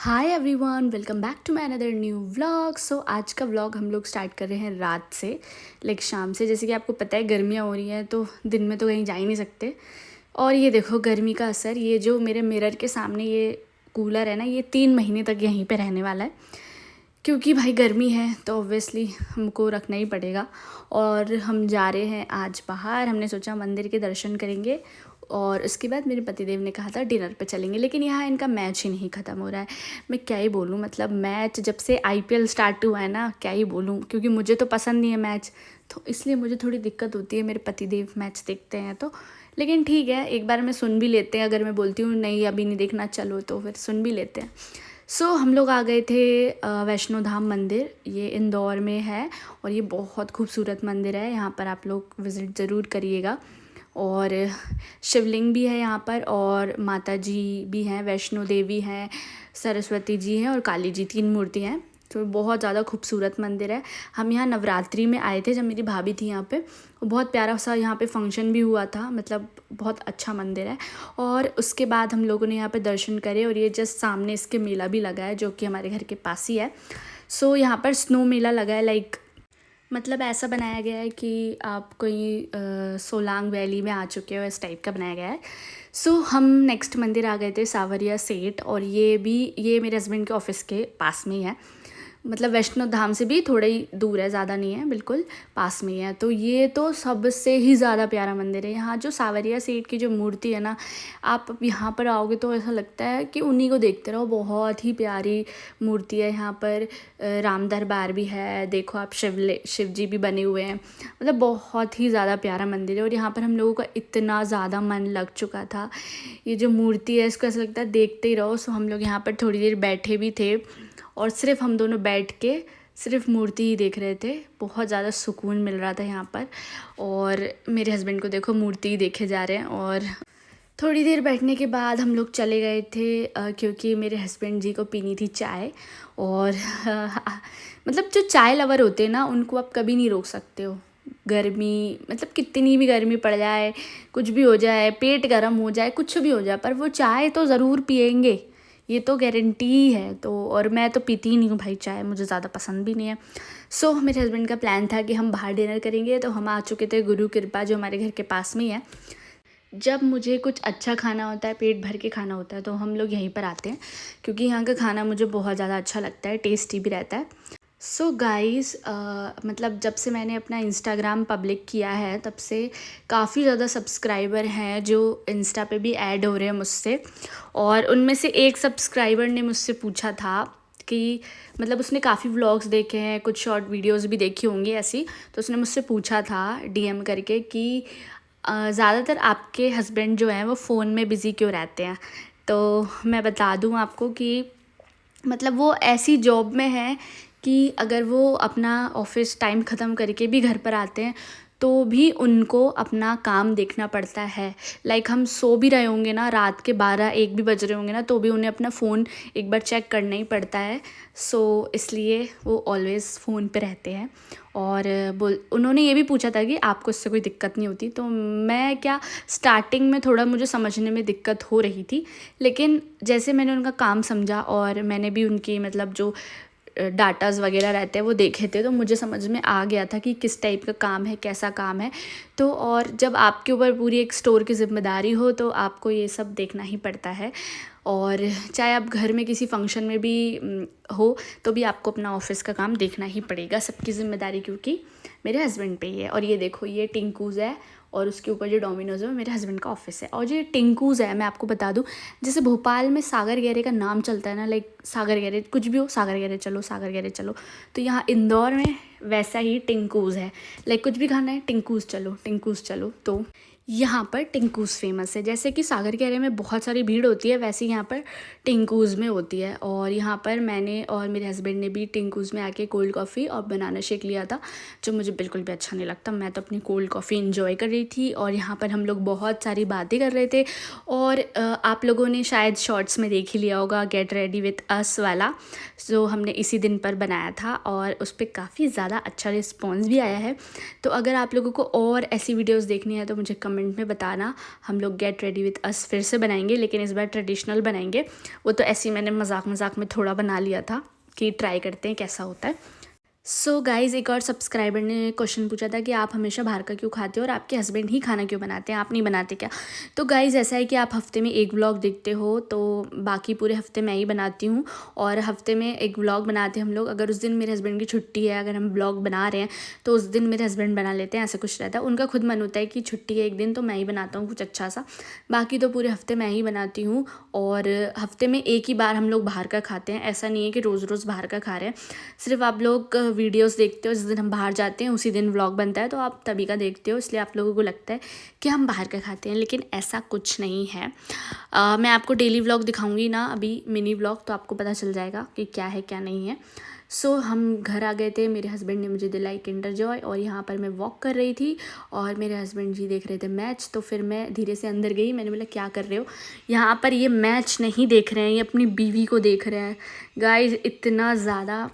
Hi everyone, welcome back to my another new vlog. So आज का vlog हम लोग स्टार्ट कर रहे हैं रात से, लाइक शाम से। जैसे कि आपको पता है गर्मियाँ हो रही हैं तो दिन में तो कहीं जा ही नहीं सकते। और ये देखो गर्मी का असर, ये जो मेरे मिरर के सामने ये कूलर है ना, ये 3 महीने तक यहीं पे रहने वाला है। क्योंकि भाई गर्मी है तो ऑब्वियसली हमको रखना ही पड़ेगा। और हम जा रहे हैं आज बाहर, हमने सोचा मंदिर के दर्शन करेंगे और उसके बाद मेरे पतिदेव ने कहा था डिनर पे चलेंगे। लेकिन यहाँ इनका मैच ही नहीं ख़त्म हो रहा है। मैं क्या ही बोलूँ, मतलब मैच जब से आईपीएल स्टार्ट हुआ है ना, क्या ही बोलूँ, क्योंकि मुझे तो पसंद नहीं है मैच, तो इसलिए मुझे थोड़ी दिक्कत होती है। मेरे पतिदेव मैच देखते हैं तो, लेकिन ठीक है, एक बार मैं सुन भी लेते हैं। अगर मैं बोलती हूँ नहीं अभी नहीं देखना चलो, तो फिर सुन भी लेते हैं। सो हम लोग आ गए थे वैष्णो धाम मंदिर, ये इंदौर में है और ये बहुत खूबसूरत मंदिर है। यहाँ पर आप लोग विज़िट ज़रूर करिएगा। और शिवलिंग भी है यहाँ पर, और माता जी भी हैं, वैष्णो देवी हैं, सरस्वती जी हैं और काली जी, 3 मूर्ति हैं। तो बहुत ज़्यादा खूबसूरत मंदिर है। हम यहाँ नवरात्रि में आए थे जब मेरी भाभी थी यहाँ पे। बहुत प्यारा सा यहाँ पे फंक्शन भी हुआ था, मतलब बहुत अच्छा मंदिर है। और उसके बाद हम लोगों ने यहाँ पे दर्शन करे और ये जस्ट सामने इसके मेला भी लगा है जो कि हमारे घर के पास ही है। सो यहाँ पर स्नो मेला लगा है, लाइक मतलब ऐसा बनाया गया है कि आप कोई सोलांग वैली में आ चुके हो, इस टाइप का बनाया गया है। सो हम नेक्स्ट मंदिर आ गए थे सावरिया सेठ, और ये मेरे हस्बैंड के ऑफिस के पास में ही है। मतलब वैष्णो धाम से भी थोड़ा ही दूर है, ज़्यादा नहीं है, बिल्कुल पास में ही है। तो ये तो सबसे ही ज़्यादा प्यारा मंदिर है। यहाँ जो सावरिया सेठ की जो मूर्ति है ना, आप यहाँ पर आओगे तो ऐसा लगता है कि उन्हीं को देखते रहो। बहुत ही प्यारी मूर्ति है। यहाँ पर राम दरबार भी है, देखो आप शिव जी भी बने हुए हैं। मतलब बहुत ही ज़्यादा प्यारा मंदिर है। और यहाँ पर हम लोगों का इतना ज़्यादा मन लग चुका था। ये जो मूर्ति है इसको ऐसा लगता है देखते ही रहो। सो हम लोग यहाँ पर थोड़ी देर बैठे भी थे और सिर्फ हम दोनों बैठ के सिर्फ मूर्ति ही देख रहे थे। बहुत ज़्यादा सुकून मिल रहा था यहाँ पर। और मेरे हस्बैंड को देखो मूर्ति ही देखे जा रहे हैं। और थोड़ी देर बैठने के बाद हम लोग चले गए थे क्योंकि मेरे हस्बैंड जी को पीनी थी चाय। और मतलब जो चाय लवर होते हैं ना, उनको आप कभी नहीं रोक सकते हो। गर्मी, मतलब कितनी भी गर्मी पड़ जाए, कुछ भी हो जाए, पेट गर्म हो जाए, कुछ भी हो जाए, पर वो चाय तो ज़रूर पिएंगे, ये तो गारंटी ही है। तो और मैं तो पीती ही नहीं हूँ भाई चाय, मुझे ज़्यादा पसंद भी नहीं है। सो मेरे हस्बैंड का प्लान था कि हम बाहर डिनर करेंगे, तो हम आ चुके थे गुरु कृपा, जो हमारे घर के पास में ही है। जब मुझे कुछ अच्छा खाना होता है, पेट भर के खाना होता है, तो हम लोग यहीं पर आते हैं, क्योंकि यहाँ का खाना मुझे बहुत ज़्यादा अच्छा लगता है, टेस्टी भी रहता है। सो गाइस, मतलब जब से मैंने अपना इंस्टाग्राम पब्लिक किया है तब से काफ़ी ज़्यादा सब्सक्राइबर हैं जो इंस्टा पे भी ऐड हो रहे हैं मुझसे। और उनमें से एक सब्सक्राइबर ने मुझसे पूछा था कि, मतलब उसने काफ़ी व्लॉग्स देखे हैं, कुछ शॉर्ट वीडियोस भी देखी होंगी ऐसी, तो उसने मुझसे पूछा था डीएम करके कि ज़्यादातर आपके हस्बैंड जो हैं वो फ़ोन में बिज़ी क्यों रहते हैं। तो मैं बता दूं आपको कि मतलब वो ऐसी जॉब में है कि अगर वो अपना ऑफिस टाइम ख़त्म करके भी घर पर आते हैं तो भी उनको अपना काम देखना पड़ता है। लाइक हम सो भी रहे होंगे ना, रात के 12-1 भी बज रहे होंगे ना, तो भी उन्हें अपना फ़ोन एक बार चेक करना ही पड़ता है। सो इसलिए वो ऑलवेज़ फ़ोन पे रहते हैं। और उन्होंने ये भी पूछा था कि आपको इससे कोई दिक्कत नहीं होती। तो मैं क्या, स्टार्टिंग में थोड़ा मुझे समझने में दिक्कत हो रही थी, लेकिन जैसे मैंने उनका काम समझा और मैंने भी उनकी मतलब जो डाटाज़ वगैरह रहते हैं वो देखे थे, तो मुझे समझ में आ गया था कि किस टाइप का काम है, कैसा काम है। तो और जब आपके ऊपर पूरी एक स्टोर की ज़िम्मेदारी हो तो आपको ये सब देखना ही पड़ता है। और चाहे आप घर में किसी फंक्शन में भी हो तो भी आपको अपना ऑफिस का काम देखना ही पड़ेगा, सबकी ज़िम्मेदारी क्योंकि मेरे हस्बैंड पे ही है। और ये देखो, ये टिंकूज़ है और उसके ऊपर जो डोमिनोज़ है वो मेरे हस्बैंड का ऑफिस है। और जो ये टिंकूज़ है, मैं आपको बता दूं, जैसे भोपाल में सागर गैरेज का नाम चलता है ना, लाइक सागर गैरेज, कुछ भी हो, सागर गैरेज चलो, सागर गैरेज चलो, तो यहाँ इंदौर में वैसा ही टिंकूज़ है। लाइक कुछ भी खाना है, टिंकूज़ चलो, टिंकूज़ चलो। तो यहाँ पर टिंकूज़ फेमस है। जैसे कि सागर गैरेज में बहुत सारी भीड़ होती है, वैसे यहाँ पर टिंकूज़ में होती है। और यहाँ पर मैंने और मेरे हस्बैंड ने भी टिंकूज़ में आके कोल्ड कॉफ़ी और बनाना शेक लिया था, जो मुझे बिल्कुल भी अच्छा नहीं लगता। मैं तो अपनी कोल्ड कॉफ़ी इंजॉय कर रही थी और यहाँ पर हम लोग बहुत सारी बातें कर रहे थे। और आप लोगों ने शायद शॉर्ट्स में देख ही लिया होगा गेट रेडी विथ अस वाला, जो हमने इसी दिन पर बनाया था और उस पर काफ़ी ज़्यादा अच्छा रिस्पॉन्स भी आया है। तो अगर आप लोगों को और ऐसी वीडियोज़ देखनी है तो मुझे कमेंट कमेंट में बताना। हम लोग गेट रेडी विथ अस फिर से बनाएंगे, लेकिन इस बार ट्रेडिशनल बनाएंगे। वो तो ऐसे ही मैंने मजाक मजाक में थोड़ा बना लिया था कि ट्राई करते हैं कैसा होता है। सो गाइज़, एक और सब्सक्राइबर ने क्वेश्चन पूछा था कि आप हमेशा बाहर का क्यों खाते हो और आपके हस्बैंड ही खाना क्यों बनाते हैं, आप नहीं बनाते क्या? तो गाइज़ ऐसा है कि आप हफ्ते में एक व्लॉग देखते हो, तो बाकी पूरे हफ्ते मैं ही बनाती हूँ। और हफ्ते में एक व्लॉग बनाते हैं हम लोग। अगर उस दिन मेरे हस्बैंड की छुट्टी है, अगर हम व्लॉग बना रहे हैं तो उस दिन मेरे हस्बैंड बना लेते हैं, ऐसा कुछ रहता है। उनका खुद मन होता है कि छुट्टी है एक दिन तो मैं ही बनाता हूँ कुछ अच्छा सा। बाकी तो पूरे हफ्ते मैं ही बनाती हूँ। और हफ्ते में एक ही बार हम लोग बाहर का खाते हैं, ऐसा नहीं है कि रोज़ रोज़ बाहर का खा रहे हैं। सिर्फ आप लोग वीडियोस देखते हो, जिस दिन हम बाहर जाते हैं उसी दिन व्लॉग बनता है, तो आप तभी का देखते हो, इसलिए आप लोगों को लगता है कि हम बाहर का खाते हैं, लेकिन ऐसा कुछ नहीं है। मैं आपको डेली व्लॉग दिखाऊंगी ना, अभी मिनी व्लॉग, तो आपको पता चल जाएगा कि क्या है क्या नहीं है। सो हम घर आ गए थे, मेरे हस्बैंड ने मुझे दिलाई किंडर जॉय, और यहाँ पर मैं वॉक कर रही थी और मेरे हस्बैंड जी देख रहे थे मैच। तो फिर मैं धीरे से अंदर गई, मैंने बोला क्या कर रहे हो? यहाँ पर ये मैच नहीं देख रहे हैं, ये अपनी बीवी को देख रहे हैं। गाइज इतना ज़्यादा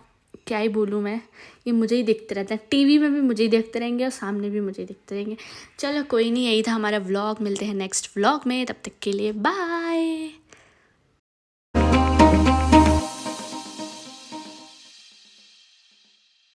क्या ही बोलूँ मैं, ये मुझे ही देखते रहते हैं, टीवी में भी मुझे ही देखते रहेंगे और सामने भी मुझे ही देखते रहेंगे। चलो कोई नहीं, यही था हमारा व्लॉग। मिलते हैं नेक्स्ट व्लॉग में, तब तक के लिए बाय।